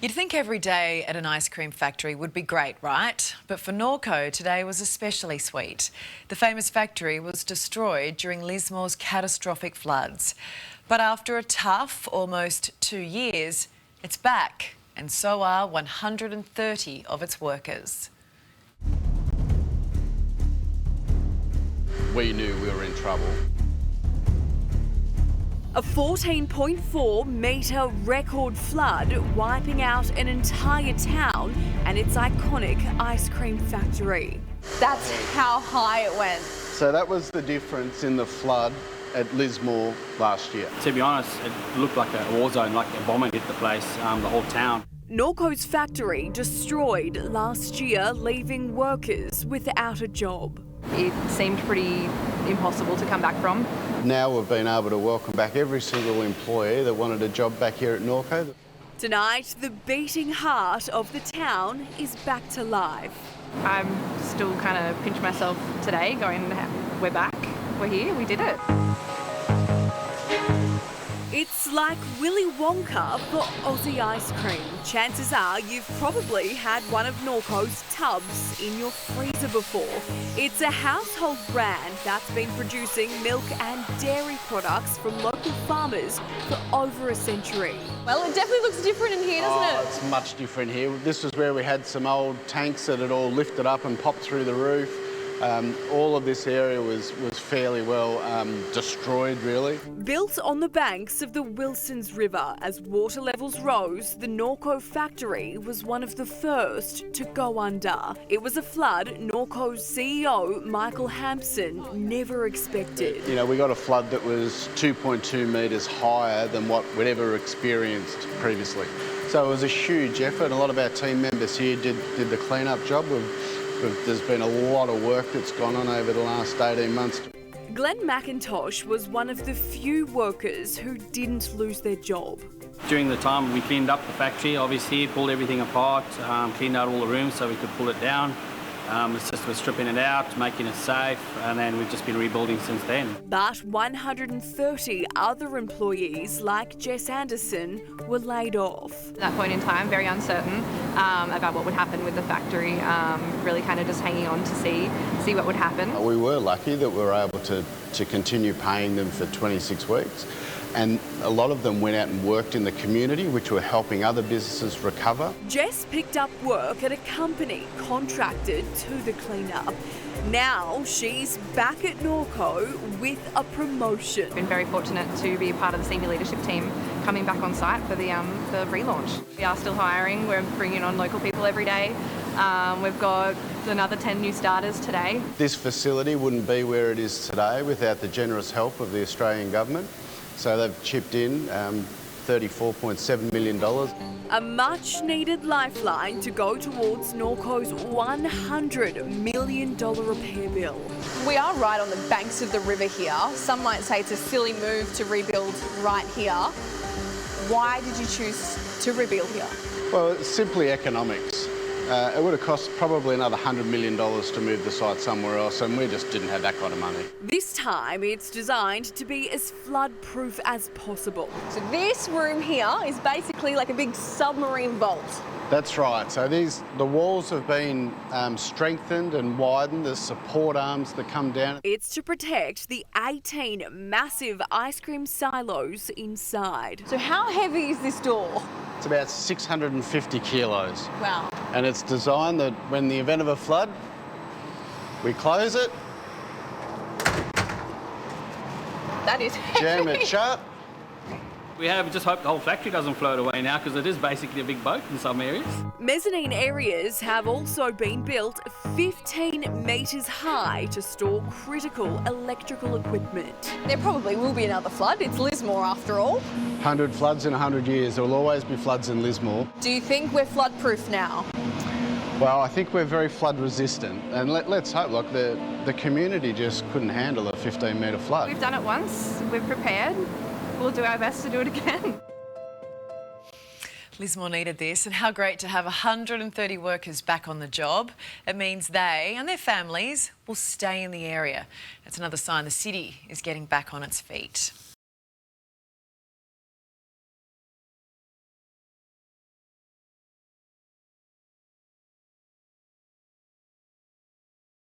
You'd think every day at an ice cream factory would be great, right? But for Norco, today was especially sweet. The famous factory was destroyed during Lismore's catastrophic floods. But after a tough almost 2 years, it's back, and so are 130 of its workers. We knew we were in trouble. A 14.4 metre record flood wiping out an entire town and its iconic ice cream factory. That's how high it went. So that was the difference in the flood at Lismore last year. To be honest, it looked like a war zone, like a bomber hit the place, the whole town. Norco's factory destroyed last year, leaving workers without a job. It seemed pretty impossible to come back from. Now we've been able to welcome back every single employee that wanted a job back here at Norco. Tonight, the beating heart of the town is back to life. I'm still kind of pinch myself today going, we're back, we're here, we did it. It's like Willy Wonka for Aussie ice cream. Chances are you've probably had one of Norco's tubs in your freezer before. It's a household brand that's been producing milk and dairy products from local farmers for over a century. Well, it definitely looks different in here, doesn't it? It's much different here. This was where we had some old tanks that had all lifted up and popped through the roof. All of this area was fairly well destroyed, really. Built on the banks of the Wilsons River, as water levels rose, the Norco factory was one of the first to go under. It was a flood Norco's CEO, Michael Hampson, never expected. You know, we got a flood that was 2.2 metres higher than what we'd ever experienced previously. So it was a huge effort. A lot of our team members here did the clean-up job. There's been a lot of work that's gone on over the last 18 months. Glenn McIntosh was one of the few workers who didn't lose their job. During the time we cleaned up the factory, obviously pulled everything apart, cleaned out all the rooms so we could pull it down. It's just we're stripping it out, making it safe, and then we've just been rebuilding since then. But 130 other employees, like Jess Anderson, were laid off. At that point in time, very uncertain about what would happen with the factory, really kind of just hanging on to see what would happen. We were lucky that we were able to continue paying them for 26 weeks. And a lot of them went out and worked in the community, which were helping other businesses recover. Jess picked up work at a company contracted to the cleanup. Now she's back at Norco with a promotion. Been very fortunate to be a part of the senior leadership team coming back on site for the relaunch. We are still hiring. We're bringing on local people every day. We've got another 10 new starters today. This facility wouldn't be where it is today without the generous help of the Australian government. So they've chipped in $34.7 million. A much-needed lifeline to go towards Norco's $100 million repair bill. We are right on the banks of the river here. Some might say it's a silly move to rebuild right here. Why did you choose to rebuild here? Well, it's simply economics. It would have cost probably another $100 million to move the site somewhere else, and we just didn't have that kind of money. This time it's designed to be as flood-proof as possible. So this room here is basically like a big submarine vault. That's right. So the walls have been strengthened and widened. There's support arms that come down. It's to protect the 18 massive ice cream silos inside. So how heavy is this door? It's about 650 kilos. Wow. And it's designed that when the event of a flood, we close it, That is heavy. jam it shut. We just hope the whole factory doesn't float away now, because it is basically a big boat in some areas. Mezzanine areas have also been built 15 metres high to store critical electrical equipment. There probably will be another flood. It's Lismore after all. 100 floods in 100 years. There will always be floods in Lismore. Do you think we're flood-proof now? Well, I think we're very flood resistant, and let's hope. Like the community just couldn't handle a 15-metre flood. We've done it once, we've prepared. We'll do our best to do it again. Lismore needed this, and how great to have 130 workers back on the job. It means they and their families will stay in the area. It's another sign the city is getting back on its feet.